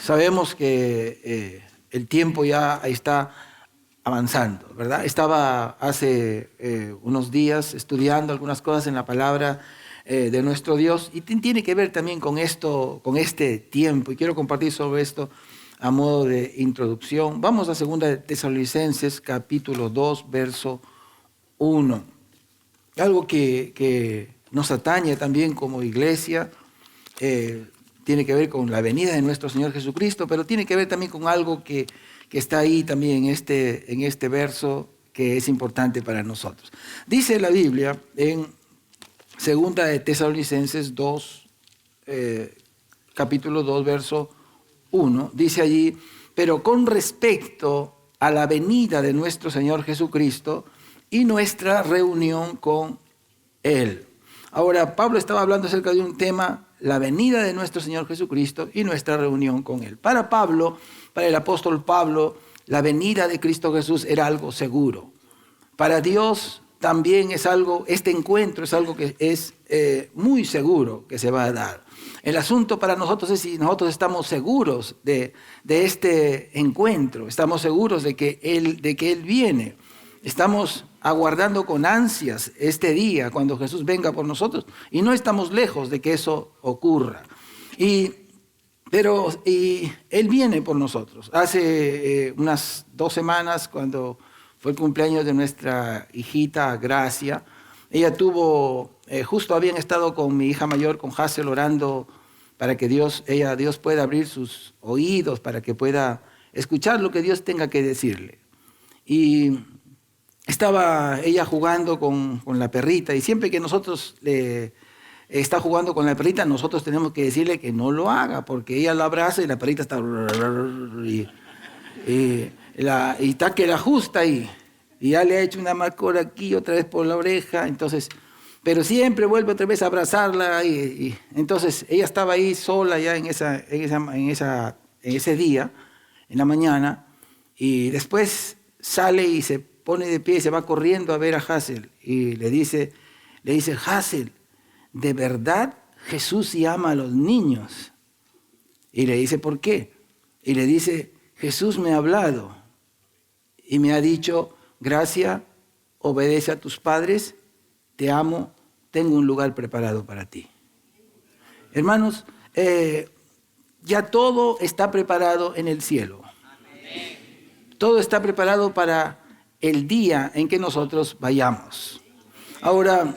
Sabemos que el tiempo ya está avanzando, ¿verdad? Estaba hace unos días estudiando algunas cosas en la palabra de nuestro Dios y tiene que ver también con esto, con este tiempo, y quiero compartir sobre esto a modo de introducción. Vamos a 2 Tesalonicenses capítulo 2, verso 1. Algo que nos atañe también como iglesia, tiene que ver con la venida de nuestro Señor Jesucristo, pero tiene que ver también con algo que está ahí también en este verso que es importante para nosotros. Dice la Biblia en 2 Tesalonicenses 2, capítulo 2, verso 1, dice allí: pero con respecto a la venida de nuestro Señor Jesucristo y nuestra reunión con Él. Ahora, Pablo estaba hablando acerca de un tema, la venida de nuestro Señor Jesucristo y nuestra reunión con Él. Para Pablo, para el apóstol Pablo, la venida de Cristo Jesús era algo seguro. Para Dios también es algo, este encuentro es algo que es muy seguro que se va a dar. El asunto para nosotros es si nosotros estamos seguros de este encuentro, estamos seguros de que Él viene. Estamos aguardando con ansias este día cuando Jesús venga por nosotros y no estamos lejos de que eso ocurra. Pero Él viene por nosotros. Hace unas 2 semanas, cuando fue el cumpleaños de nuestra hijita Gracia, ella justo habían estado con mi hija mayor, con Hazel, orando para que Dios pueda abrir sus oídos, para que pueda escuchar lo que Dios tenga que decirle. Y estaba ella jugando con la perrita, y siempre que nosotros está jugando con la perrita, nosotros tenemos que decirle que no lo haga, porque ella la abraza y la perrita está y está que la ajusta ahí, y ya le ha hecho una marcora aquí, otra vez por la oreja, entonces, pero siempre vuelve otra vez a abrazarla, y entonces ella estaba ahí sola ya en ese día, en la mañana, y después sale y se pone de pie y se va corriendo a ver a Hazel, y le dice, Hazel, ¿de verdad Jesús sí ama a los niños? Y le dice, ¿por qué? Y le dice, Jesús me ha hablado y me ha dicho: Gracia, obedece a tus padres, te amo, tengo un lugar preparado para ti. Hermanos, ya todo está preparado en el cielo. Todo está preparado para el día en que nosotros vayamos. Ahora,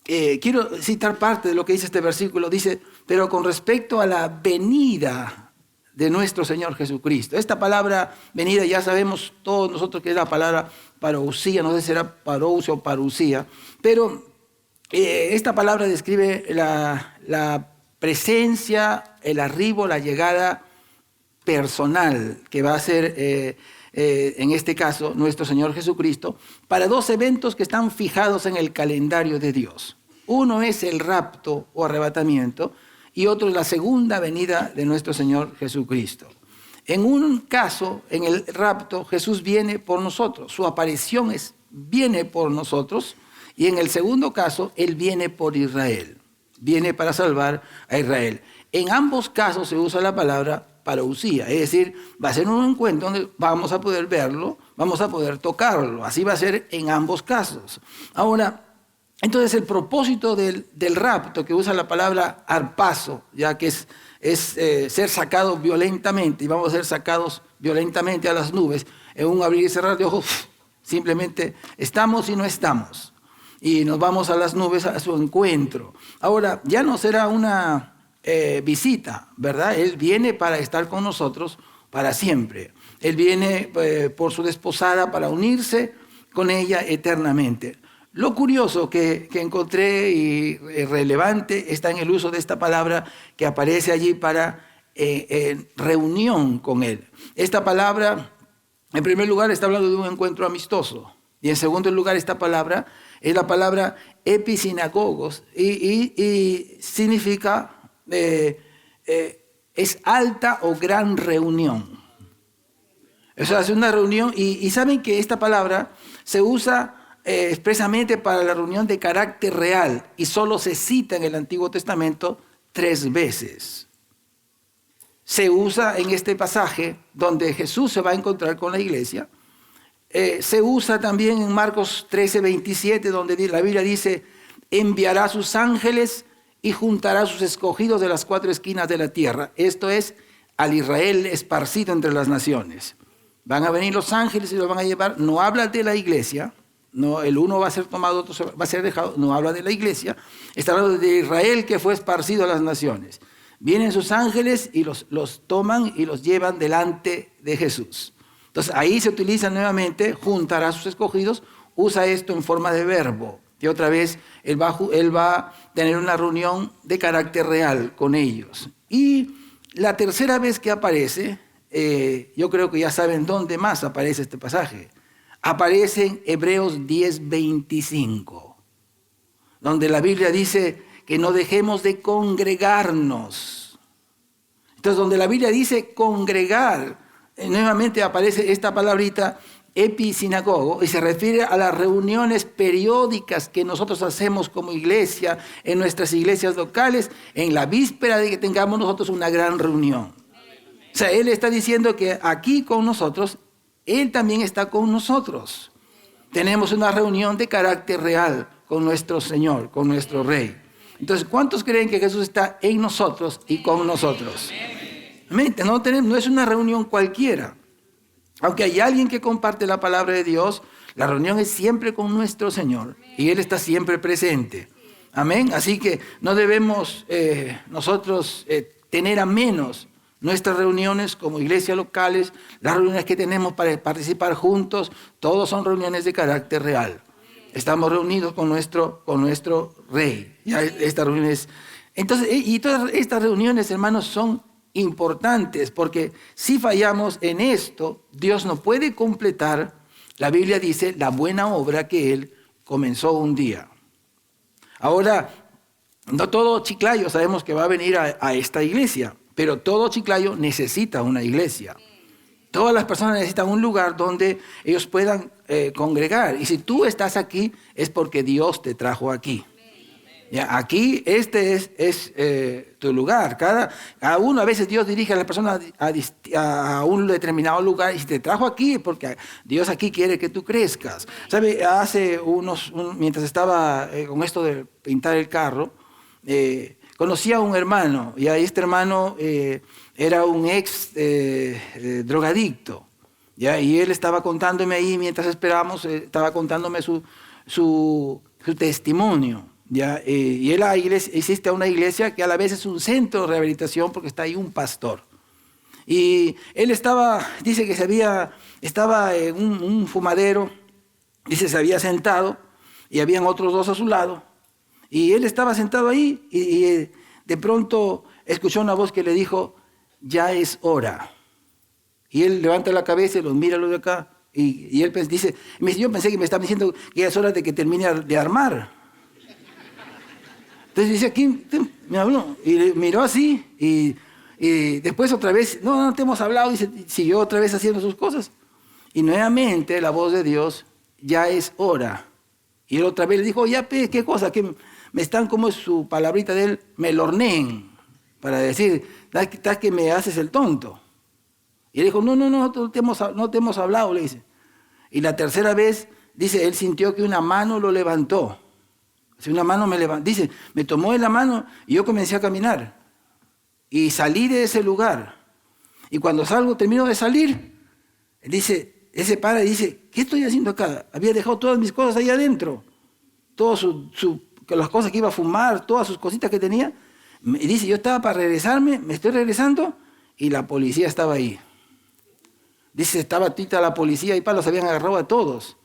quiero citar parte de lo que dice este versículo. Dice, pero con respecto a la venida de nuestro Señor Jesucristo. Esta palabra venida ya sabemos todos nosotros que es la palabra parousia, no sé si será parousia o parusia, pero esta palabra describe la presencia, el arribo, la llegada personal que va a ser en este caso nuestro Señor Jesucristo, para 2 eventos que están fijados en el calendario de Dios. Uno es el rapto o arrebatamiento y otro es la segunda venida de nuestro Señor Jesucristo. En un caso, en el rapto, Jesús viene por nosotros, su aparición viene por nosotros, y en el segundo caso, Él viene por Israel, viene para salvar a Israel. En ambos casos se usa la palabra parousia, es decir, va a ser un encuentro donde vamos a poder verlo, vamos a poder tocarlo. Así va a ser en ambos casos. Ahora, entonces el propósito del rapto, que usa la palabra arpazo, ya que es ser sacado violentamente, y vamos a ser sacados violentamente a las nubes, en un abrir y cerrar de ojos, simplemente estamos y no estamos, y nos vamos a las nubes a su encuentro. Ahora, ya no será una visita, ¿verdad? Él viene para estar con nosotros para siempre. Él viene por su desposada para unirse con ella eternamente. Lo curioso que encontré y relevante está en el uso de esta palabra que aparece allí para reunión con Él. Esta palabra, en primer lugar, está hablando de un encuentro amistoso. Y en segundo lugar, esta palabra es la palabra episinagogos y significa, es alta o gran reunión. O sea, es una reunión y saben que esta palabra se usa expresamente para la reunión de carácter real y solo se cita en el Antiguo Testamento 3 veces. se usa en este pasaje donde Jesús se va a encontrar con la iglesia. Se usa también en Marcos 13:27, donde la Biblia dice, enviará a sus ángeles y juntará a sus escogidos de las 4 esquinas de la tierra. Esto es al Israel esparcido entre las naciones. Van a venir los ángeles y los van a llevar. No habla de la iglesia. No, el uno va a ser tomado, otro va a ser dejado. No habla de la iglesia. Está hablando de Israel que fue esparcido a las naciones. Vienen sus ángeles y los toman y los llevan delante de Jesús. Entonces ahí se utiliza nuevamente, juntará a sus escogidos, usa esto en forma de verbo. Y otra vez él va a tener una reunión de carácter real con ellos. Y la tercera vez que aparece, yo creo que ya saben dónde más aparece este pasaje. Aparece en Hebreos 10:25, donde la Biblia dice que no dejemos de congregarnos. Entonces, donde la Biblia dice congregar, nuevamente aparece esta palabrita episinagogo y se refiere a las reuniones periódicas que nosotros hacemos como iglesia en nuestras iglesias locales en la víspera de que tengamos nosotros una gran reunión. O sea, Él está diciendo que aquí con nosotros, Él también está con nosotros. Tenemos una reunión de carácter real con nuestro Señor, con nuestro Rey. Entonces, ¿cuántos creen que Jesús está en nosotros y con nosotros? No es una reunión cualquiera. Aunque hay alguien que comparte la palabra de Dios, la reunión es siempre con nuestro Señor y Él está siempre presente. Amén. Así que no debemos nosotros tener a menos nuestras reuniones como iglesias locales, las reuniones que tenemos para participar juntos, todos son reuniones de carácter real. Estamos reunidos con nuestro Rey. Ya estas reuniones. Entonces, y todas estas reuniones, hermanos, son importantes porque si fallamos en esto, Dios no puede completar, la Biblia dice, la buena obra que Él comenzó un día. Ahora, no todo Chiclayo sabemos que va a venir a esta iglesia, pero todo Chiclayo necesita una iglesia. Todas las personas necesitan un lugar donde ellos puedan congregar. Y si tú estás aquí, es porque Dios te trajo aquí. Ya, aquí este es tu lugar. Cada uno, a veces Dios dirige a la persona a un determinado lugar y si te trajo aquí, porque Dios aquí quiere que tú crezcas. ¿Sabe? Mientras estaba con esto de pintar el carro, conocí a un hermano, y este hermano era un ex drogadicto, ¿ya? Y él estaba contándome ahí, mientras esperábamos, estaba contándome su testimonio, ¿ya? Y él existe una iglesia que a la vez es un centro de rehabilitación porque está ahí un pastor. Y él dice que estaba en un fumadero, dice se había sentado y habían otros 2 a su lado. Y él estaba sentado ahí y de pronto escuchó una voz que le dijo, ya es hora. Y él levanta la cabeza y los mira los de acá. Y él dice, yo pensé que me estaba diciendo que ya es hora de que termine de armar. Entonces dice, ¿quién me habló? Y miró así y después otra vez, no te hemos hablado, y siguió otra vez haciendo sus cosas. Y nuevamente la voz de Dios, ya es hora. Y él otra vez le dijo, ya, ¿qué cosa? Que me están, como es su palabrita de él, me lorneen, para decir, estás que me haces el tonto. Y él dijo, no te hemos hablado, le dice. Y la tercera vez, dice, él sintió que una mano lo levantó. Si una mano me levantó, dice, me tomó de la mano y yo comencé a caminar. Y salí de ese lugar. Y cuando termino de salir, dice, él se para y dice, ¿qué estoy haciendo acá? Había dejado todas mis cosas ahí adentro. Todas las cosas que iba a fumar, todas sus cositas que tenía. Y dice, yo estaba para regresarme, me estoy regresando, y la policía estaba ahí. Dice, estaba tita la policía y los habían agarrado a todos.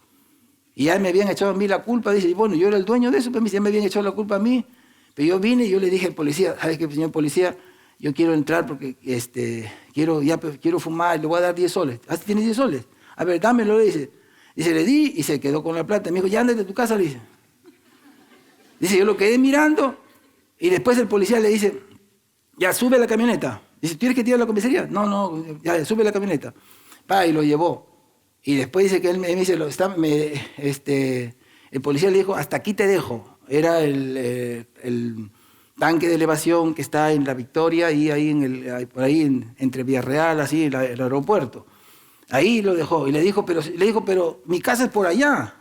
Y ya me habían echado a mí la culpa. Dice, bueno, yo era el dueño de eso, pero ya me habían echado la culpa a mí. Pero yo vine y yo le dije al policía, ¿sabes qué, señor policía? Yo quiero entrar porque quiero fumar, le voy a dar 10 soles. ¿Tienes 10 soles? A ver, dámelo, le dice. Dice, le di y se quedó con la plata. Me dijo, ya ándate de tu casa, le dice. Dice, yo lo quedé mirando y después el policía le dice, ya sube la camioneta. Dice, ¿tienes que tirar la comisaría? No, ya sube la camioneta. Y lo llevó. Y después dice que él me dice, el policía le dijo, hasta aquí te dejo. Era el tanque de elevación que está en La Victoria y ahí por ahí entre Villarreal, así, el aeropuerto. Ahí lo dejó y le dijo, pero mi casa es por allá.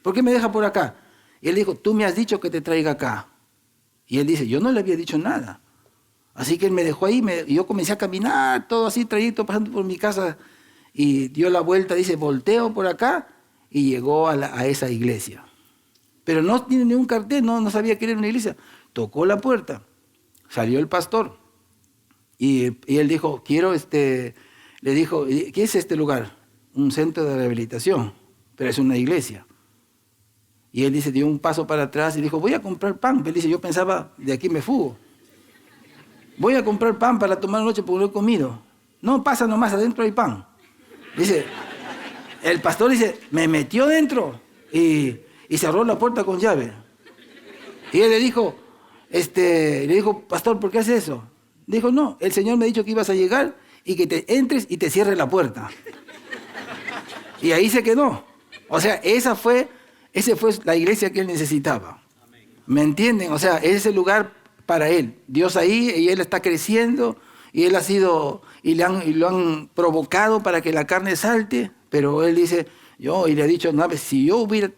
¿Por qué me deja por acá? Y él dijo, tú me has dicho que te traiga acá. Y él dice, yo no le había dicho nada. Así que él me dejó ahí y yo comencé a caminar, todo así, trayecto, pasando por mi casa. Y dio la vuelta, dice, volteo por acá y llegó a esa iglesia. Pero no tiene ningún cartel, no sabía que era una iglesia. Tocó la puerta, salió el pastor y él dijo, le dijo, ¿qué es este lugar? Un centro de rehabilitación, pero es una iglesia. Y él dice, dio un paso para atrás y dijo, voy a comprar pan. Él dice, yo pensaba, de aquí me fugo. Voy a comprar pan para tomar noche porque no he comido. No, pasa nomás, adentro hay pan. Dice, el pastor dice, me metió dentro y cerró la puerta con llave. Y él le dijo, pastor, ¿por qué hace eso? Dijo, no, el Señor me ha dicho que ibas a llegar y que te entres y te cierre la puerta. Y ahí se quedó. O sea, esa fue la iglesia que él necesitaba. ¿Me entienden? O sea, ese es el lugar para él. Dios ahí, y él está creciendo, y él ha sido, y lo han provocado para que la carne salte, pero él dice, y le ha dicho, no, si yo hubiera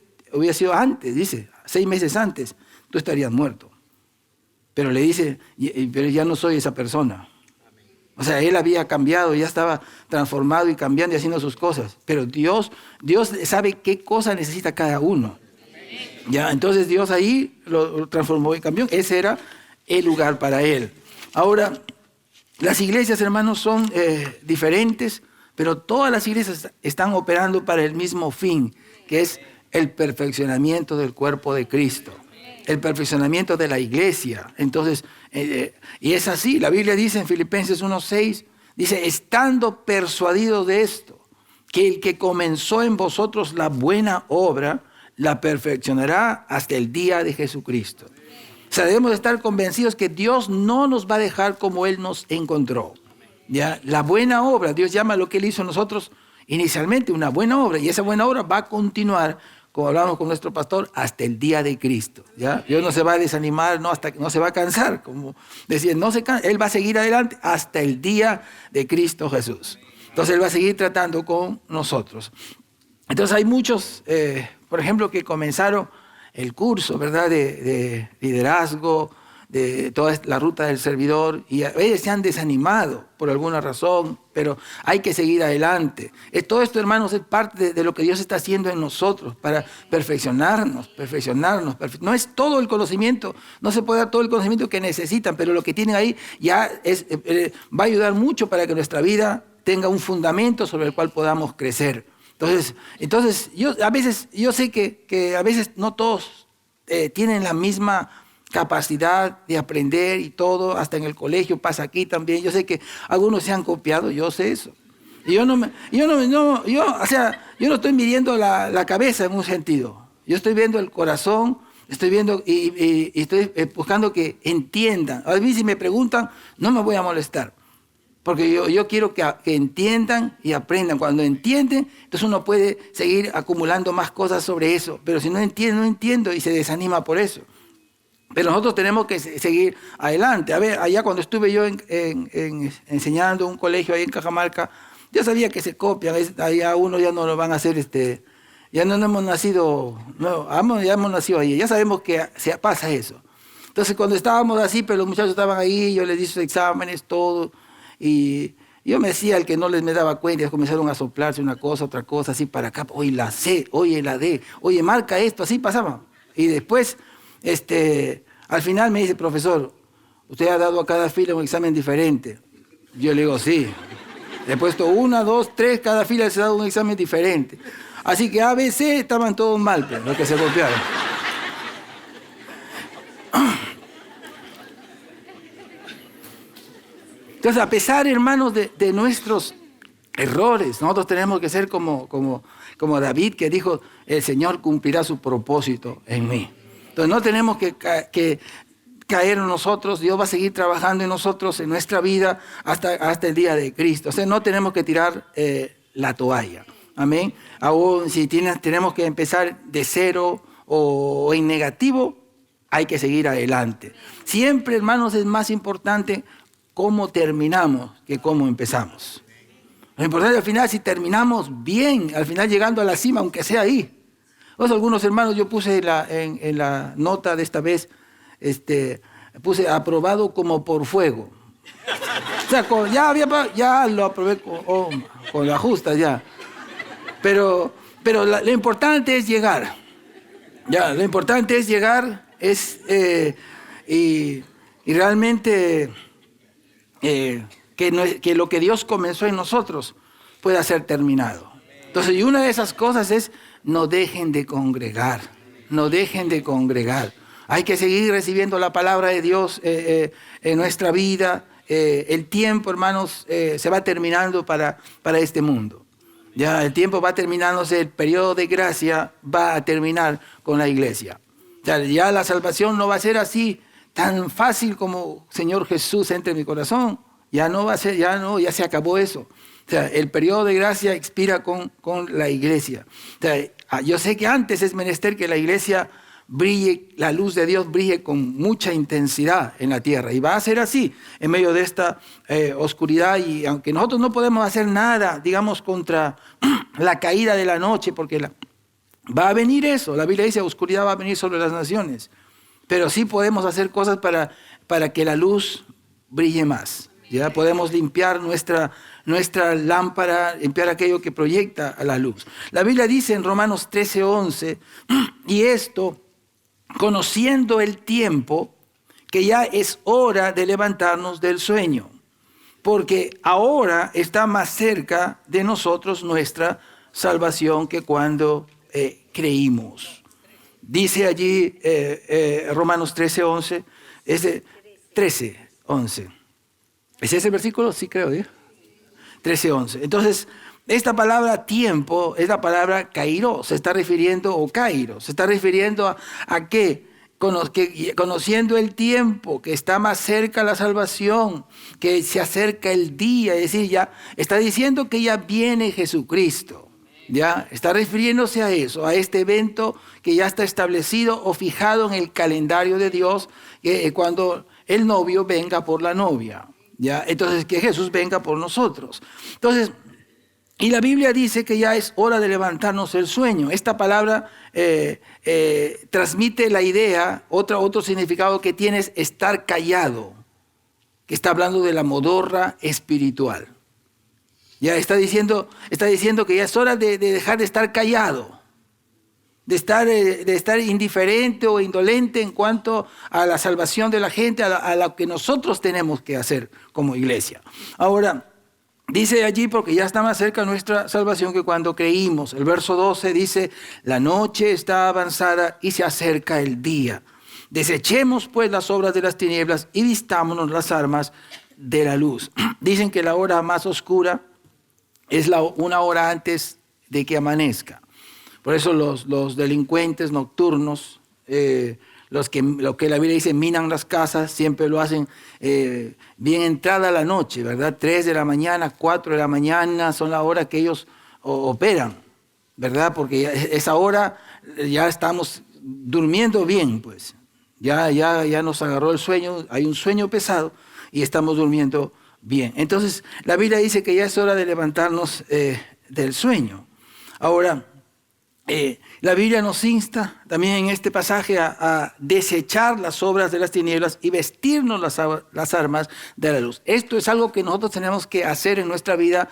sido antes, dice, 6 meses antes, tú estarías muerto. Pero le dice, pero ya no soy esa persona. O sea, él había cambiado, ya estaba transformado y cambiando y haciendo sus cosas. Pero Dios sabe qué cosa necesita cada uno. Ya, entonces Dios ahí lo transformó y cambió. Ese era el lugar para él. Ahora, las iglesias, hermanos, son diferentes, pero todas las iglesias están operando para el mismo fin, que es el perfeccionamiento del cuerpo de Cristo. El perfeccionamiento de la iglesia. Entonces, y es así, la Biblia dice en Filipenses 1:6, dice, estando persuadidos de esto, que el que comenzó en vosotros la buena obra, la perfeccionará hasta el día de Jesucristo. O sea, debemos estar convencidos que Dios no nos va a dejar como Él nos encontró. ¿Ya? La buena obra, Dios llama a lo que Él hizo en nosotros inicialmente una buena obra, y esa buena obra va a continuar, como hablamos con nuestro pastor, hasta el día de Cristo. ¿Ya? Dios no se va a desanimar, no se va a cansar, como decía, Él va a seguir adelante hasta el día de Cristo Jesús. Entonces Él va a seguir tratando con nosotros. Entonces hay muchos, por ejemplo, que comenzaron el curso, ¿verdad?, de liderazgo, de toda la ruta del servidor, y a veces se han desanimado por alguna razón, pero hay que seguir adelante. Todo esto, hermanos, es parte de lo que Dios está haciendo en nosotros para perfeccionarnos. No es todo el conocimiento, no se puede dar todo el conocimiento que necesitan, pero lo que tienen ahí ya va a ayudar mucho para que nuestra vida tenga un fundamento sobre el cual podamos crecer. Entonces yo sé que a veces no todos tienen la misma capacidad de aprender y todo, hasta en el colegio pasa aquí también. Yo sé que algunos se han copiado, yo sé eso. Y yo no estoy midiendo la cabeza en un sentido. Yo estoy viendo el corazón, estoy viendo y estoy buscando que entiendan. A mí si me preguntan, no me voy a molestar. Porque yo quiero que entiendan y aprendan. Cuando entienden, entonces uno puede seguir acumulando más cosas sobre eso. Pero si no entiendo y se desanima por eso. Pero nosotros tenemos que seguir adelante. A ver, allá cuando estuve yo enseñando en un colegio ahí en Cajamarca, yo sabía que se copian. Allá uno ya no lo van a hacer, ya no hemos nacido, ya hemos nacido ahí. Ya sabemos que pasa eso. Entonces cuando estábamos así, pero los muchachos estaban ahí, yo les di sus exámenes, todo. Y yo me decía el que no les me daba cuenta, y comenzaron a soplarse una cosa, otra cosa, así para acá, oye la C, oye la D, oye marca esto, así pasaba. Y después, al final me dice, profesor, usted ha dado a cada fila un examen diferente. Yo le digo, sí. Le he puesto 1, 2, 3, cada fila se ha dado un examen diferente. Así que A, B, C estaban todos mal, pues, los que se copiaron. Entonces, a pesar, hermanos, de nuestros errores, nosotros tenemos que ser como David, que dijo, el Señor cumplirá su propósito en mí. Entonces, no tenemos que caer en nosotros, Dios va a seguir trabajando en nosotros, en nuestra vida, hasta el día de Cristo. O sea, no tenemos que tirar la toalla. Amén. Aún si tenemos que empezar de cero o en negativo, hay que seguir adelante. Siempre, hermanos, es más importante cómo terminamos que cómo empezamos. Lo importante al final, si terminamos bien, al final llegando a la cima, aunque sea ahí. Pues algunos hermanos, yo puse en la nota de esta vez, puse aprobado como por fuego. O sea, ya lo aprobé con la justa ya. Pero lo importante es llegar. Ya, lo importante es llegar y realmente que lo que Dios comenzó en nosotros pueda ser terminado. Entonces, y una de esas cosas es no dejen de congregar, no dejen de congregar. Hay que seguir recibiendo la palabra de Dios en nuestra vida. El tiempo, hermanos, se va terminando para este mundo. Ya el tiempo va terminándose, el periodo de gracia va a terminar con la iglesia. Ya la salvación no va a ser así tan fácil como Señor Jesús entre en mi corazón. Ya no va a ser, ya se acabó eso. O sea, el periodo de gracia expira con la iglesia. O sea, yo sé que antes es menester que la iglesia brille, la luz de Dios brille con mucha intensidad en la tierra. Y va a ser así en medio de esta oscuridad. Y aunque nosotros no podemos hacer nada, digamos, contra la caída de la noche, porque va a venir eso. La Biblia dice, oscuridad va a venir sobre las naciones. Pero sí podemos hacer cosas para que la luz brille más. Ya podemos limpiar nuestra lámpara, limpiar aquello que proyecta a la luz. La Biblia dice en Romanos 13:11, y esto, conociendo el tiempo, que ya es hora de levantarnos del sueño, porque ahora está más cerca de nosotros nuestra salvación que cuando creímos. Dice allí Romanos 13:11, 13:11. ¿Es ese versículo? Sí, creo, ¿eh? 13:11. Entonces, esta palabra tiempo es la palabra kairos, se está refiriendo a qué? Conociendo el tiempo, que está más cerca la salvación, que se acerca el día, es decir, ya está diciendo que ya viene Jesucristo. Ya está refiriéndose a eso, a este evento que ya está establecido o fijado en el calendario de Dios, cuando el novio venga por la novia. ¿Ya? Entonces, que Jesús venga por nosotros. Entonces, y la Biblia dice que ya es hora de levantarnos el sueño. Esta palabra transmite la idea, otro significado que tiene es estar callado, que está hablando de la modorra espiritual. Ya está diciendo que ya es hora de dejar de estar callado, de estar indiferente o indolente en cuanto a la salvación de la gente, a lo que nosotros tenemos que hacer como iglesia. Ahora, dice allí, porque ya está más cerca nuestra salvación que cuando creímos. El verso 12 dice, la noche está avanzada y se acerca el día. Desechemos pues las obras de las tinieblas y vistámonos las armas de la luz. Dicen que la hora más oscura es una hora antes de que amanezca. Por eso los delincuentes nocturnos, lo que la Biblia dice, minan las casas, siempre lo hacen bien entrada la noche, ¿verdad? 3 de la mañana, 4 de la mañana son la hora que ellos operan, ¿verdad? Porque esa hora ya estamos durmiendo bien, pues. Ya nos agarró el sueño, hay un sueño pesado y estamos durmiendo bien. Entonces, la Biblia dice que ya es hora de levantarnos del sueño. Ahora, la Biblia nos insta también en este pasaje a desechar las obras de las tinieblas y vestirnos las armas de la luz. Esto es algo que nosotros tenemos que hacer en nuestra vida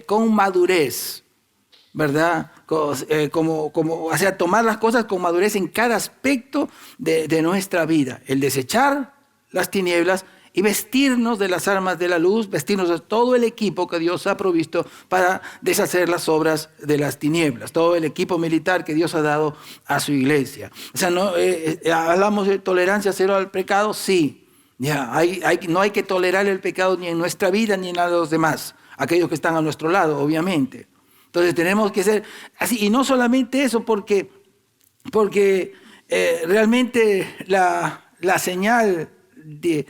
con madurez, ¿verdad? O sea, tomar las cosas con madurez en cada aspecto de nuestra vida. El desechar las tinieblas y vestirnos de las armas de la luz, vestirnos de todo el equipo que Dios ha provisto para deshacer las obras de las tinieblas, todo el equipo militar que Dios ha dado a su iglesia. O sea, hablamos de tolerancia cero al pecado, sí. Ya, no hay que tolerar el pecado ni en nuestra vida ni en la de los demás, aquellos que están a nuestro lado, obviamente. Entonces tenemos que ser así, y no solamente eso, porque realmente la señal de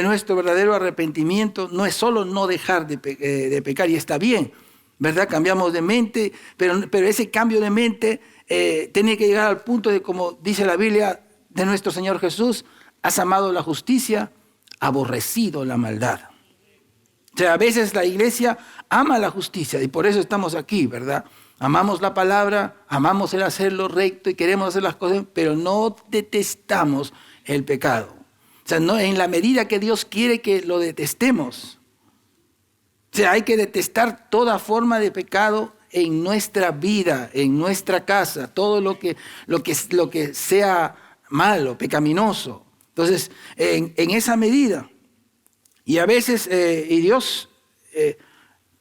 nuestro verdadero arrepentimiento no es solo no dejar de pecar, y está bien, ¿verdad? Cambiamos de mente, pero ese cambio de mente tiene que llegar al punto de, como dice la Biblia, de nuestro Señor Jesús, has amado la justicia, aborrecido la maldad. O sea, a veces la iglesia ama la justicia y por eso estamos aquí, ¿verdad? Amamos la palabra, amamos el hacer lo recto y queremos hacer las cosas, pero no detestamos el pecado. O sea, no en la medida que Dios quiere que lo detestemos. O sea, hay que detestar toda forma de pecado en nuestra vida, en nuestra casa, todo lo que sea malo, pecaminoso. Entonces, en esa medida, y a veces, y Dios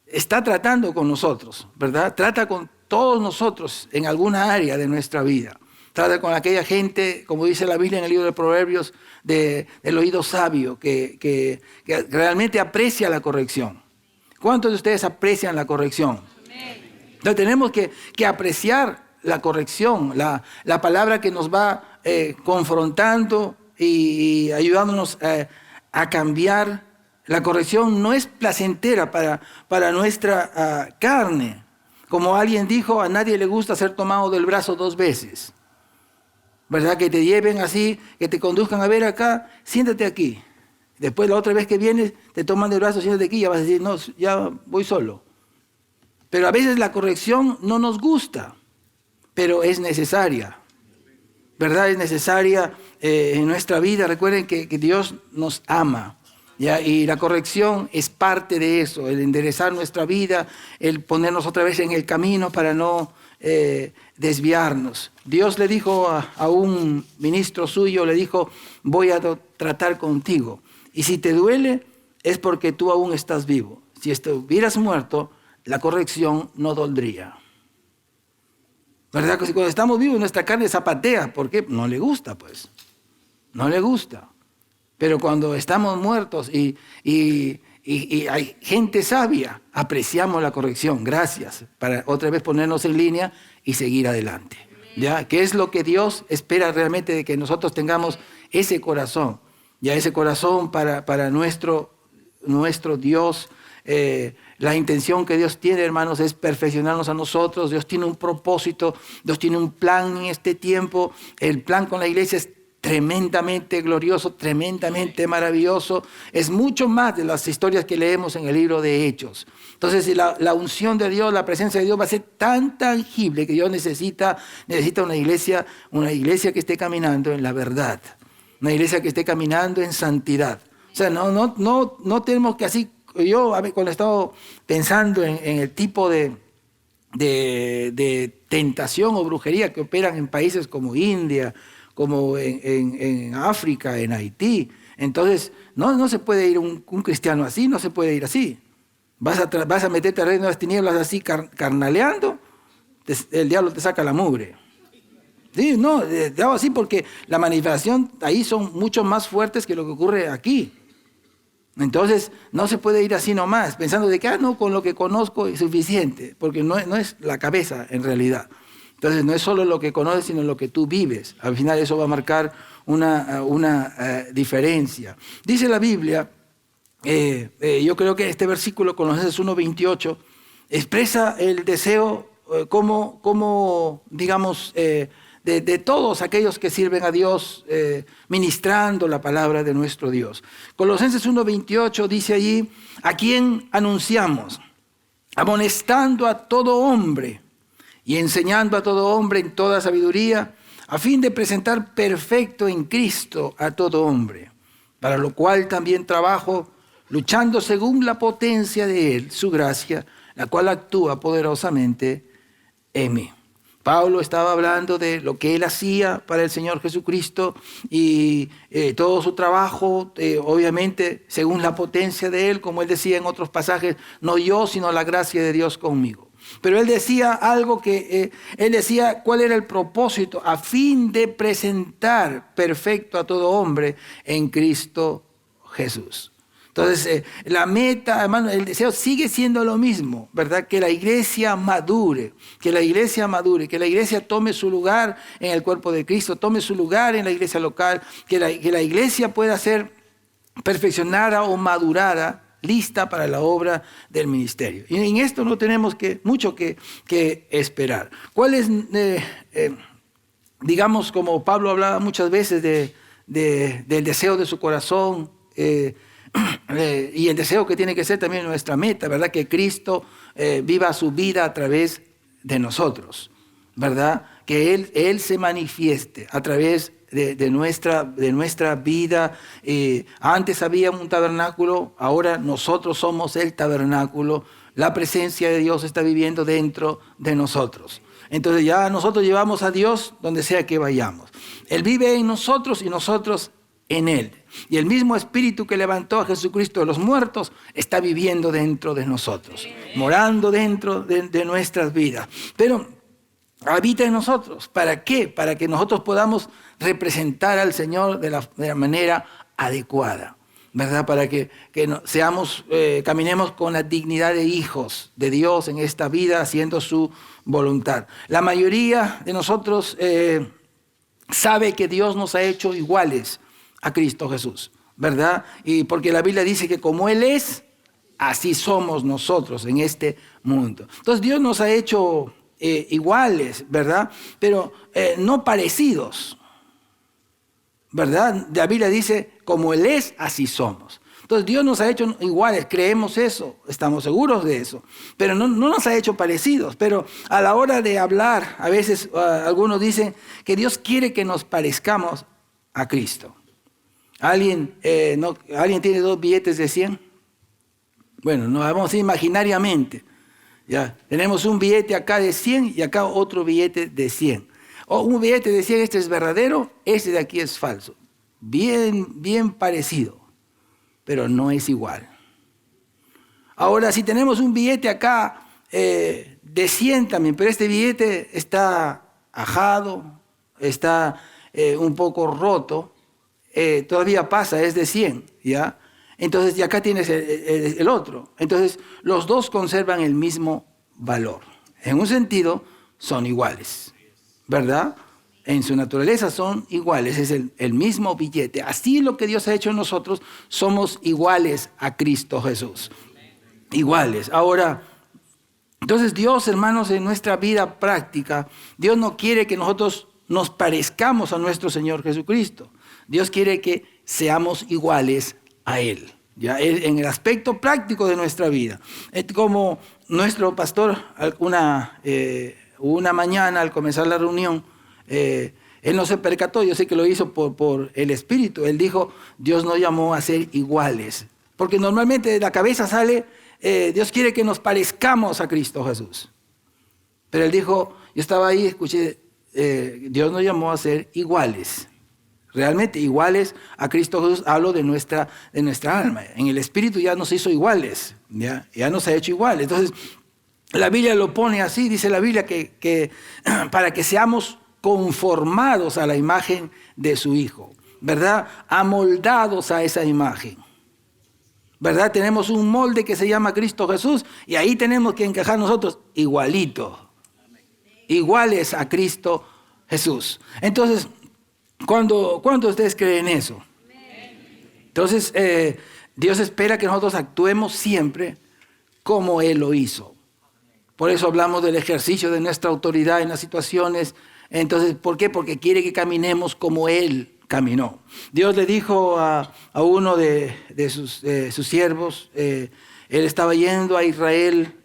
está tratando con nosotros, ¿verdad? Trata con todos nosotros en alguna área de nuestra vida. Trata con aquella gente, como dice la Biblia en el libro de Proverbios, del oído sabio, que realmente aprecia la corrección. ¿Cuántos de ustedes aprecian la corrección? Entonces tenemos que apreciar la corrección, la palabra que nos va confrontando y ayudándonos a cambiar. La corrección no es placentera para nuestra carne. Como alguien dijo, a nadie le gusta ser tomado del brazo 2 veces. ¿Verdad? Que te lleven así, que te conduzcan a ver acá, siéntate aquí. Después la otra vez que vienes, te toman del brazo, siéntate aquí, ya vas a decir, no, ya voy solo. Pero a veces la corrección no nos gusta, pero es necesaria. ¿Verdad? Es necesaria en nuestra vida. Recuerden que Dios nos ama. ¿Ya? Y la corrección es parte de eso, el enderezar nuestra vida, el ponernos otra vez en el camino para no desviarnos. Dios le dijo a un ministro suyo, le dijo, voy a tratar contigo. Y si te duele, es porque tú aún estás vivo. Si estuvieras muerto, la corrección no doldría. ¿Verdad? Que cuando estamos vivos, nuestra carne zapatea. ¿Por qué? No le gusta, pues. No le gusta. Pero cuando estamos muertos y hay gente sabia, apreciamos la corrección. Gracias. Para otra vez ponernos en línea y seguir adelante. ¿Ya? ¿Qué es lo que Dios espera realmente de que nosotros tengamos ese corazón? Ya ese corazón para nuestro Dios. La intención que Dios tiene, hermanos, es perfeccionarnos a nosotros. Dios tiene un propósito, Dios tiene un plan en este tiempo. El plan con la iglesia es tremendamente glorioso, tremendamente maravilloso. Es mucho más de las historias que leemos en el libro de Hechos. Entonces la unción de Dios, la presencia de Dios va a ser tan tangible que Dios necesita una iglesia que esté caminando en la verdad, una iglesia que esté caminando en santidad. O sea, no tenemos que así. Yo cuando he estado pensando en el tipo de tentación o brujería que operan en países como India, como en África, en Haití, entonces no se puede ir un cristiano así, no se puede ir así. Vas a meterte al reino de las tinieblas así carnaleando, el diablo te saca la mugre. Sí, no, así porque la manifestación ahí son mucho más fuertes que lo que ocurre aquí. Entonces, no se puede ir así nomás, pensando de que, no, con lo que conozco es suficiente, porque no es la cabeza en realidad. Entonces, no es solo lo que conoces, sino lo que tú vives. Al final eso va a marcar una diferencia. Dice la Biblia, yo creo que este versículo, Colosenses 1:28, expresa el deseo como digamos, de todos aquellos que sirven a Dios ministrando la palabra de nuestro Dios. Colosenses 1:28 dice allí, a quien anunciamos, amonestando a todo hombre y enseñando a todo hombre en toda sabiduría, a fin de presentar perfecto en Cristo a todo hombre, para lo cual también trabajo, luchando según la potencia de Él, su gracia, la cual actúa poderosamente en mí. Pablo estaba hablando de lo que él hacía para el Señor Jesucristo y todo su trabajo, obviamente, según la potencia de Él, como él decía en otros pasajes, no yo, sino la gracia de Dios conmigo. Pero él decía algo él decía cuál era el propósito, a fin de presentar perfecto a todo hombre en Cristo Jesús. Entonces, la meta, hermano, el deseo sigue siendo lo mismo, ¿verdad? Que la iglesia madure, que la iglesia tome su lugar en el cuerpo de Cristo, tome su lugar en la iglesia local, que la iglesia pueda ser perfeccionada o madurada, lista para la obra del ministerio. Y en esto no tenemos mucho que esperar. ¿Cuál es digamos, como Pablo hablaba muchas veces del deseo de su corazón, y el deseo que tiene que ser también nuestra meta, ¿verdad? Que Cristo viva su vida a través de nosotros, ¿verdad? Que Él se manifieste a través de nuestra vida. Antes había un tabernáculo, ahora nosotros somos el tabernáculo. La presencia de Dios está viviendo dentro de nosotros. Entonces ya nosotros llevamos a Dios donde sea que vayamos. Él vive en nosotros y nosotros en Él. Y el mismo Espíritu que levantó a Jesucristo de los muertos está viviendo dentro de nosotros, morando dentro de nuestras vidas. Pero habita en nosotros. ¿Para qué? Para que nosotros podamos representar al Señor de la manera adecuada, ¿verdad? Para que caminemos con la dignidad de hijos de Dios en esta vida, haciendo su voluntad. La mayoría de nosotros sabe que Dios nos ha hecho iguales a Cristo Jesús, ¿verdad? Y porque la Biblia dice que como Él es, así somos nosotros en este mundo. Entonces Dios nos ha hecho iguales, ¿verdad? Pero no parecidos, ¿verdad? La Biblia dice, como Él es, así somos. Entonces Dios nos ha hecho iguales, creemos eso, estamos seguros de eso, pero no nos ha hecho parecidos. Pero a la hora de hablar, a veces algunos dicen que Dios quiere que nos parezcamos a Cristo. ¿Alguien tiene 2 billetes de 100? Bueno, nos vamos imaginariamente. Ya, tenemos un billete acá de 100 y acá otro billete de 100. O un billete de 100, este es verdadero, este de aquí es falso. Bien parecido, pero no es igual. Ahora, si tenemos un billete acá de 100 también, pero este billete está ajado, está un poco roto, todavía pasa, es de 100, ¿ya? Entonces, y acá tienes el otro. Entonces, los dos conservan el mismo valor. En un sentido, son iguales, ¿verdad? En su naturaleza son iguales, es el mismo billete. Así lo que Dios ha hecho en nosotros, somos iguales a Cristo Jesús. Iguales. Ahora, entonces Dios, hermanos, en nuestra vida práctica, Dios no quiere que nosotros nos parezcamos a nuestro Señor Jesucristo. Dios quiere que seamos iguales a Él, ¿ya? En el aspecto práctico de nuestra vida. Como nuestro pastor, una mañana al comenzar la reunión, él no se percató, yo sé que lo hizo por el Espíritu. Él dijo, Dios nos llamó a ser iguales. Porque normalmente de la cabeza sale, Dios quiere que nos parezcamos a Cristo Jesús. Pero él dijo, yo estaba ahí, escuché, Dios nos llamó a ser iguales. Realmente iguales a Cristo Jesús, hablo de nuestra alma. En el Espíritu ya nos hizo iguales, ya nos ha hecho iguales. Entonces, la Biblia lo pone así, dice la Biblia que para que seamos conformados a la imagen de su Hijo, ¿verdad? Amoldados a esa imagen, ¿verdad? Tenemos un molde que se llama Cristo Jesús y ahí tenemos que encajar nosotros igualitos, iguales a Cristo Jesús. Entonces, ¿cuántos de ustedes creen eso? Entonces, Dios espera que nosotros actuemos siempre como Él lo hizo. Por eso hablamos del ejercicio de nuestra autoridad en las situaciones. Entonces, ¿por qué? Porque quiere que caminemos como Él caminó. Dios le dijo a uno de sus siervos, Él estaba yendo a Israel,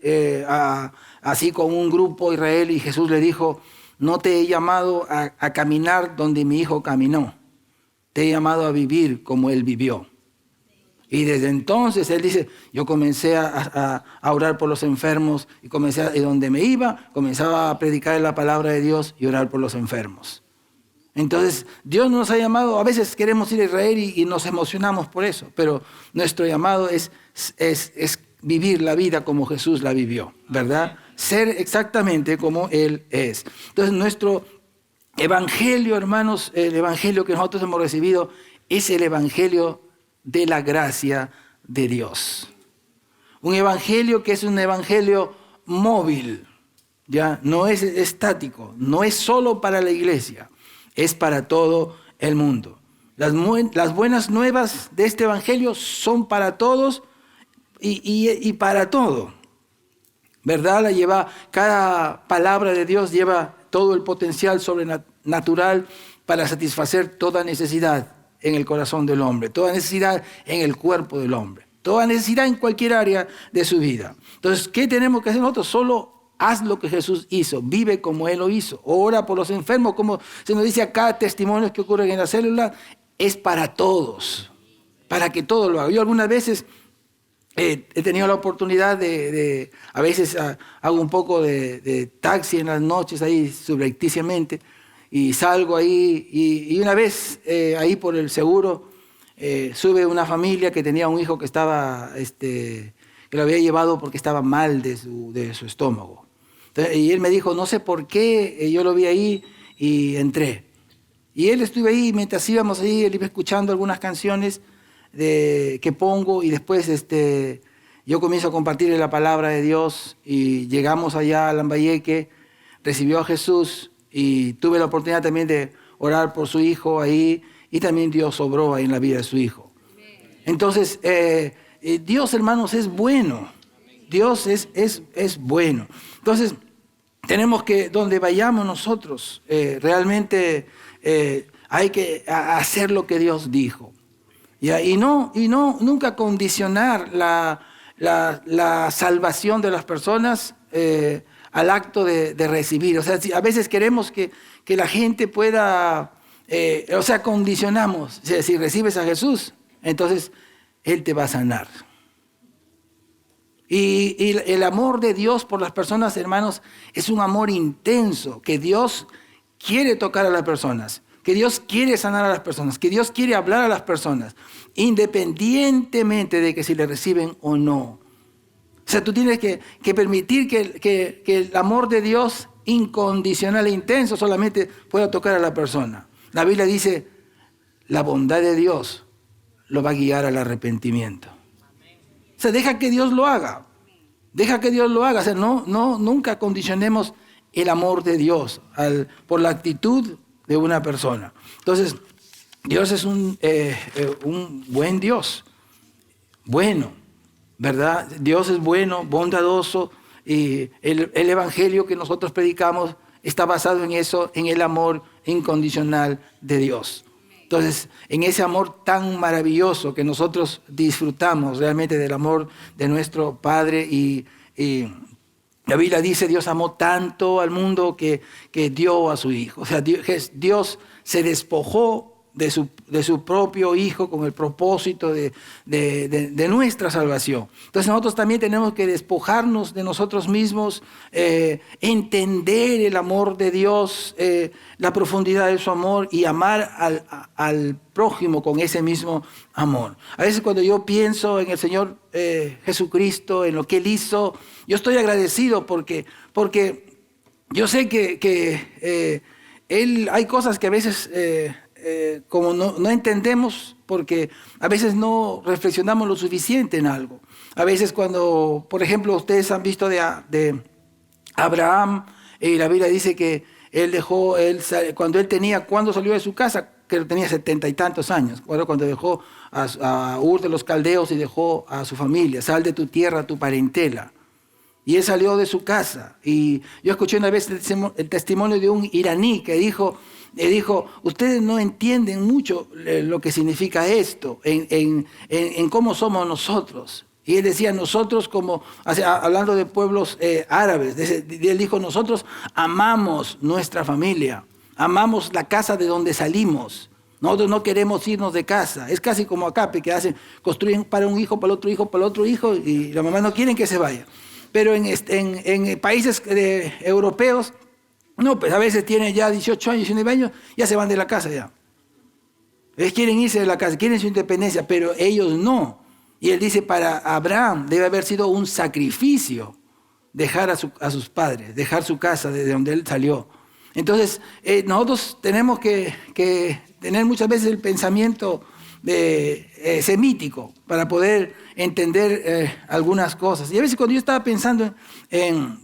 así con un grupo de Israel, y Jesús le dijo, no te he llamado a caminar donde mi hijo caminó, te he llamado a vivir como Él vivió. Y desde entonces Él dice, yo comencé a orar por los enfermos y donde me iba, comenzaba a predicar la palabra de Dios y orar por los enfermos. Entonces Dios nos ha llamado, a veces queremos ir a Israel y nos emocionamos por eso, pero nuestro llamado es vivir la vida como Jesús la vivió, ¿verdad? Ser exactamente como Él es. Entonces nuestro evangelio, hermanos, el evangelio que nosotros hemos recibido es el evangelio de la gracia de Dios. Un evangelio que es un evangelio móvil, ¿ya? No es estático, no es solo para la iglesia, es para todo el mundo. Las buenas nuevas de este evangelio son para todos y para todo, ¿verdad? Cada palabra de Dios lleva todo el potencial natural para satisfacer toda necesidad en el corazón del hombre, toda necesidad en el cuerpo del hombre, toda necesidad en cualquier área de su vida. Entonces, ¿qué tenemos que hacer nosotros? Solo haz lo que Jesús hizo, vive como Él lo hizo, ora por los enfermos, como se nos dice acá, testimonios que ocurren en la célula, es para todos, para que todos lo hagan. Yo algunas veces he tenido la oportunidad a veces hago un poco de taxi en las noches ahí subrepticiamente y salgo ahí y una vez ahí por el seguro sube una familia que tenía un hijo que estaba, que lo había llevado porque estaba mal de su estómago. Entonces, y él me dijo, no sé por qué, yo lo vi ahí y entré. Y él estuve ahí mientras íbamos ahí, él iba escuchando algunas canciones que pongo y después yo comienzo a compartirle la palabra de Dios y llegamos allá a Lambayeque, recibió a Jesús y tuve la oportunidad también de orar por su hijo ahí y también Dios obró ahí en la vida de su hijo. Entonces, Dios, hermanos, es bueno. Dios es bueno. Entonces, tenemos que, donde vayamos nosotros, realmente hay que hacer lo que Dios dijo. Y nunca condicionar la salvación de las personas al acto de recibir. O sea, a veces queremos que la gente pueda, condicionamos. O sea, si recibes a Jesús, entonces Él te va a sanar. Y el amor de Dios por las personas, hermanos, es un amor intenso, que Dios quiere tocar a las personas, que Dios quiere sanar a las personas, que Dios quiere hablar a las personas, independientemente de que si le reciben o no. O sea, tú tienes que permitir que el amor de Dios incondicional e intenso solamente pueda tocar a la persona. La Biblia dice, la bondad de Dios lo va a guiar al arrepentimiento. O sea, deja que Dios lo haga. Deja que Dios lo haga. O sea, nunca condicionemos el amor de Dios por la actitud de una persona. Entonces, Dios es un buen Dios. Bueno, ¿verdad? Dios es bueno, bondadoso. Y el evangelio que nosotros predicamos está basado en eso, en el amor incondicional de Dios. Entonces, en ese amor tan maravilloso que nosotros disfrutamos realmente del amor de nuestro Padre y la Biblia dice, Dios amó tanto al mundo que dio a su Hijo. O sea, Dios se despojó de su propio Hijo con el propósito de nuestra salvación. Entonces nosotros también tenemos que despojarnos de nosotros mismos, entender el amor de Dios, la profundidad de su amor y amar al prójimo con ese mismo amor. A veces cuando yo pienso en el Señor Jesucristo, en lo que Él hizo, yo estoy agradecido porque yo sé que Él, hay cosas que a veces como no entendemos, porque a veces no reflexionamos lo suficiente en algo. A veces cuando, por ejemplo, ustedes han visto de Abraham, la Biblia dice que cuando salió de su casa, que tenía 70 y tantos años, cuando dejó a Ur de los Caldeos y dejó a su familia, sal de tu tierra, tu parentela. Y él salió de su casa. Y yo escuché una vez el testimonio de un iraní que dijo, ustedes no entienden mucho lo que significa esto, en cómo somos nosotros. Y él decía, nosotros hablando de pueblos árabes, él dijo, nosotros amamos nuestra familia, amamos la casa de donde salimos. Nosotros no queremos irnos de casa. Es casi como acá, que construyen para un hijo, para el otro hijo, para el otro hijo, y la mamá no quieren que se vaya. Pero en países europeos, no, pues a veces tienen ya 18 años, 19 años, ya se van de la casa ya. Ellos quieren irse de la casa, quieren su independencia, pero ellos no. Y él dice, para Abraham debe haber sido un sacrificio dejar a sus padres, dejar su casa desde donde él salió. Entonces, nosotros tenemos que tener muchas veces el pensamiento semítico para poder entender algunas cosas. Y a veces cuando yo estaba pensando en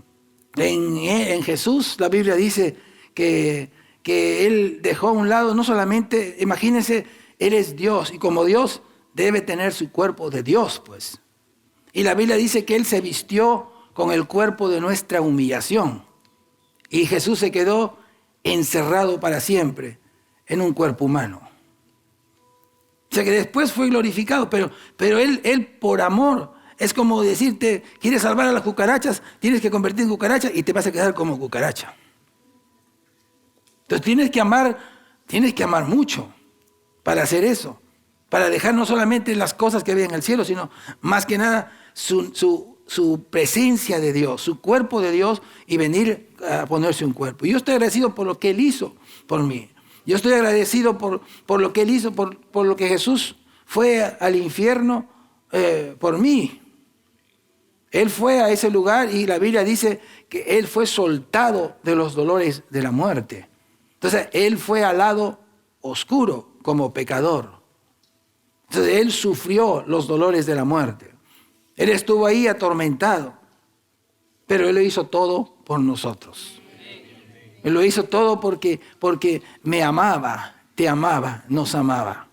Jesús, la Biblia dice que Él dejó a un lado, no solamente, imagínense, Él es Dios, y como Dios debe tener su cuerpo de Dios, pues. Y la Biblia dice que Él se vistió con el cuerpo de nuestra humillación. Y Jesús se quedó encerrado para siempre en un cuerpo humano. O sea que después fue glorificado, pero él por amor, es como decirte, ¿quieres salvar a las cucarachas? Tienes que convertir en cucaracha y te vas a quedar como cucaracha. Entonces tienes que amar mucho para hacer eso, para dejar no solamente las cosas que había en el cielo, sino más que nada su presencia de Dios, su cuerpo de Dios, y venir a ponerse un cuerpo. Y yo estoy agradecido por lo que Él hizo por mí. Yo estoy agradecido por lo que Él hizo, por lo que Jesús fue al infierno por mí. Él fue a ese lugar y la Biblia dice que Él fue soltado de los dolores de la muerte. Entonces, Él fue al lado oscuro como pecador. Entonces, Él sufrió los dolores de la muerte. Él estuvo ahí atormentado, pero Él lo hizo todo por nosotros. Él lo hizo todo porque me amaba, te amaba, nos amaba.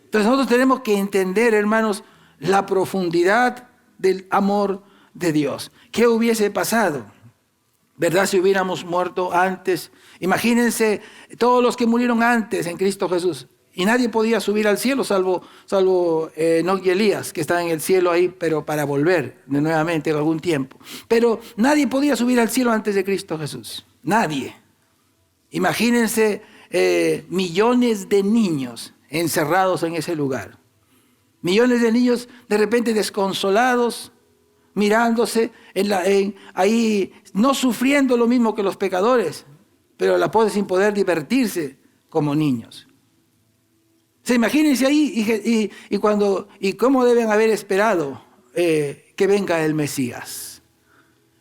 Entonces nosotros tenemos que entender, hermanos, la profundidad del amor de Dios. ¿Qué hubiese pasado? ¿Verdad? Si hubiéramos muerto antes. Imagínense todos los que murieron antes en Cristo Jesús. Y nadie podía subir al cielo salvo Enoc y Elías, que están en el cielo ahí, pero para volver nuevamente en algún tiempo. Pero nadie podía subir al cielo antes de Cristo Jesús. Nadie. Imagínense millones de niños encerrados en ese lugar. Millones de niños de repente desconsolados, mirándose ahí, no sufriendo lo mismo que los pecadores, pero sin poder divertirse como niños. Imagínense ahí y cómo deben haber esperado que venga el Mesías.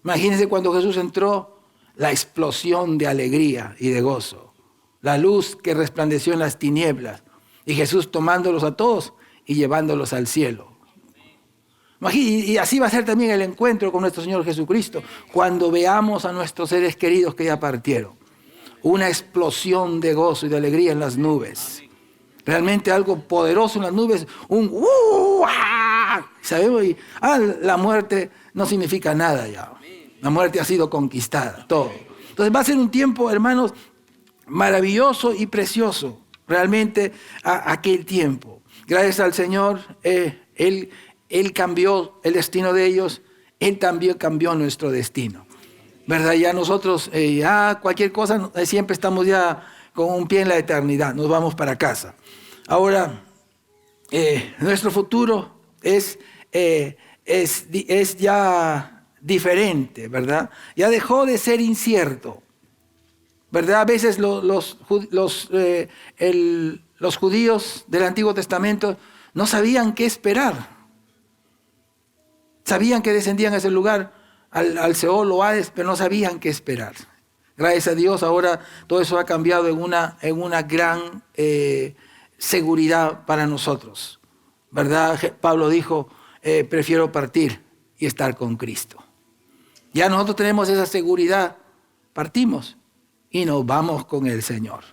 Imagínense cuando Jesús entró, la explosión de alegría y de gozo, la luz que resplandeció en las tinieblas, y Jesús tomándolos a todos y llevándolos al cielo. Y así va a ser también el encuentro con nuestro Señor Jesucristo, cuando veamos a nuestros seres queridos que ya partieron. Una explosión de gozo y de alegría en las nubes. Realmente algo poderoso en las nubes, ¿sabemos? La muerte no significa nada ya. La muerte ha sido conquistada, todo. Entonces va a ser un tiempo, hermanos, maravilloso y precioso, realmente aquel tiempo. Gracias al Señor, Él cambió el destino de ellos, Él también cambió nuestro destino. ¿Verdad? Ya nosotros, cualquier cosa, siempre estamos ya con un pie en la eternidad, nos vamos para casa. Ahora, nuestro futuro es ya diferente, ¿verdad? Ya dejó de ser incierto, ¿verdad? A veces los judíos del Antiguo Testamento no sabían qué esperar. Sabían que descendían a ese lugar, al Seol o Hades, pero no sabían qué esperar. Gracias a Dios ahora todo eso ha cambiado en una gran seguridad para nosotros, ¿verdad? Pablo dijo, prefiero partir y estar con Cristo. Ya nosotros tenemos esa seguridad, partimos y nos vamos con el Señor.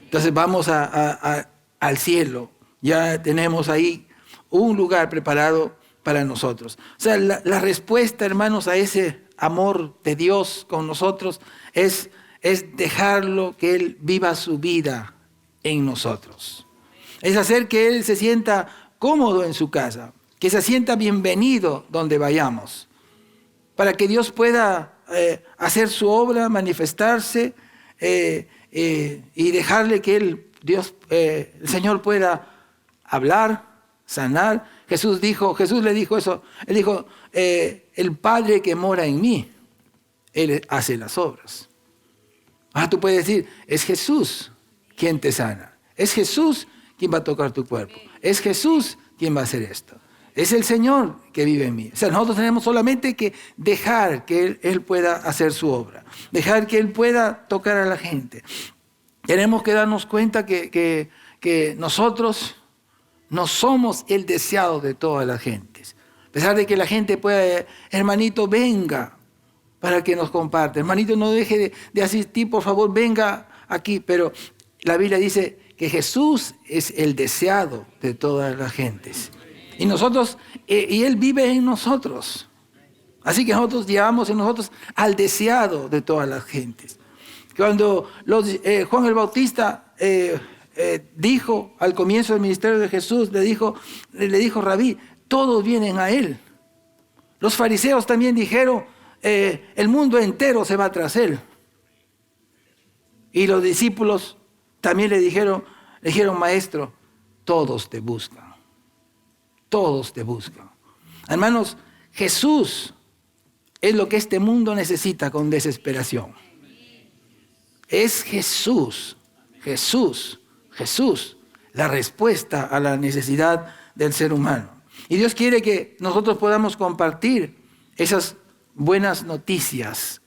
Entonces vamos al cielo, ya tenemos ahí un lugar preparado para nosotros. O sea, la respuesta, hermanos, a ese amor de Dios con nosotros es dejarlo que Él viva su vida en nosotros. Es hacer que Él se sienta cómodo en su casa, que se sienta bienvenido donde vayamos, para que Dios pueda hacer su obra, manifestarse y dejarle que el Señor pueda hablar, sanar. Jesús le dijo eso, Él dijo, el Padre que mora en mí, Él hace las obras. Tú puedes decir, es Jesús quien te sana, es Jesús quien va a tocar tu cuerpo, es Jesús quien va a hacer esto. Es el Señor que vive en mí. O sea, nosotros tenemos solamente que dejar que Él pueda hacer su obra. Dejar que Él pueda tocar a la gente. Tenemos que darnos cuenta que nosotros no somos el deseado de todas las gentes. A pesar de que la gente pueda, hermanito, venga para que nos comparte. Hermanito, no deje de asistir, por favor, venga aquí. Pero la Biblia dice que Jesús es el deseado de todas las gentes. Y nosotros, y Él vive en nosotros. Así que nosotros llevamos en nosotros al deseado de todas las gentes. Cuando Juan el Bautista dijo al comienzo del ministerio de Jesús, le dijo, Rabí, todos vienen a él. Los fariseos también dijeron, el mundo entero se va tras él. Y los discípulos también le dijeron, maestro, todos te buscan. Todos te buscan. Hermanos, Jesús es lo que este mundo necesita con desesperación. Es Jesús, la respuesta a la necesidad del ser humano. Y Dios quiere que nosotros podamos compartir esas buenas noticias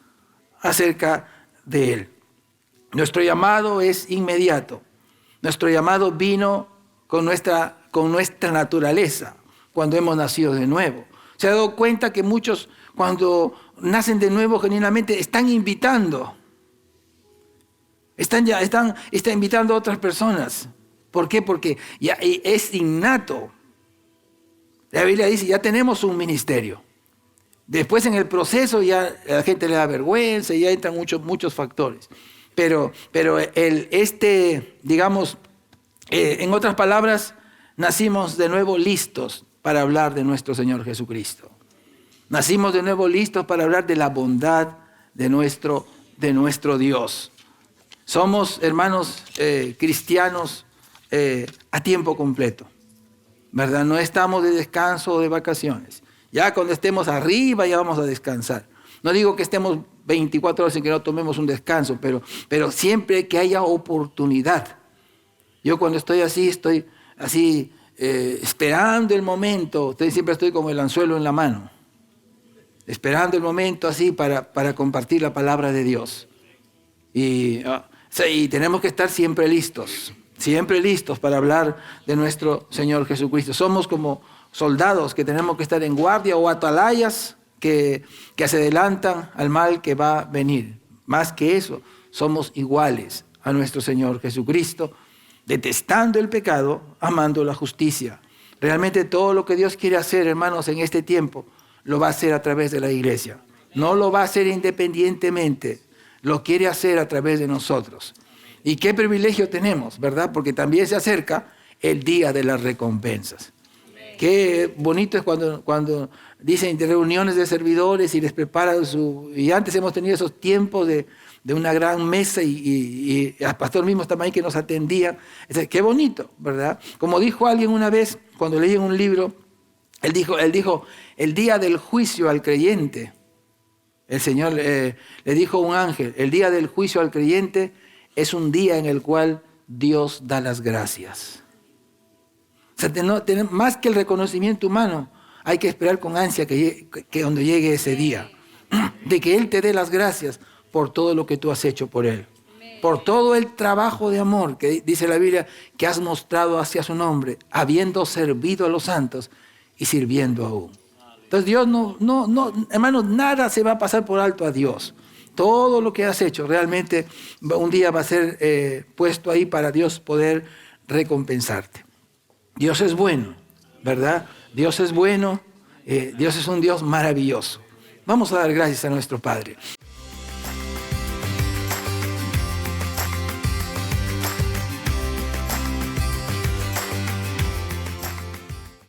acerca de Él. Nuestro llamado es inmediato. Nuestro llamado vino con nuestra naturaleza cuando hemos nacido de nuevo. Se ha dado cuenta que muchos cuando nacen de nuevo genuinamente están invitando. Están invitando a otras personas. ¿Por qué? Porque ya es innato. La Biblia dice, ya tenemos un ministerio. Después en el proceso ya a la gente le da vergüenza y ya entran muchos factores. Pero digamos, en otras palabras, nacimos de nuevo listos para hablar de nuestro Señor Jesucristo. Nacimos de nuevo listos para hablar de la bondad de nuestro Dios. Somos, hermanos, cristianos a tiempo completo, ¿verdad? No estamos de descanso o de vacaciones. Ya cuando estemos arriba ya vamos a descansar. No digo que estemos 24 horas en que no tomemos un descanso, pero siempre que haya oportunidad. Yo cuando estoy así, esperando el momento, siempre estoy como el anzuelo en la mano, esperando el momento así para compartir la palabra de Dios. Y tenemos que estar siempre listos para hablar de nuestro Señor Jesucristo. Somos como soldados que tenemos que estar en guardia o atalayas que se adelantan al mal que va a venir. Más que eso, somos iguales a nuestro Señor Jesucristo, detestando el pecado, amando la justicia. Realmente todo lo que Dios quiere hacer, hermanos, en este tiempo, lo va a hacer a través de la iglesia. No lo va a hacer independientemente, lo quiere hacer a través de nosotros. Y qué privilegio tenemos, ¿verdad? Porque también se acerca el día de las recompensas. Qué bonito es cuando dicen de reuniones de servidores y les preparan y antes hemos tenido esos tiempos de una gran mesa y el pastor mismo estaba ahí que nos atendía. Qué bonito, ¿verdad? Como dijo alguien una vez, cuando leí en un libro, él dijo, el día del juicio al creyente, el Señor le dijo a un ángel, el día del juicio al creyente es un día en el cual Dios da las gracias. O sea, más que el reconocimiento humano, hay que esperar con ansia que cuando llegue ese día, de que Él te dé las gracias por todo lo que tú has hecho por Él, por todo el trabajo de amor que dice la Biblia que has mostrado hacia su nombre, habiendo servido a los santos y sirviendo aún. Entonces Dios hermanos, nada se va a pasar por alto a Dios. Todo lo que has hecho realmente un día va a ser puesto ahí para Dios poder recompensarte. Dios es bueno, ¿verdad? Dios es bueno, Dios es un Dios maravilloso. Vamos a dar gracias a nuestro Padre.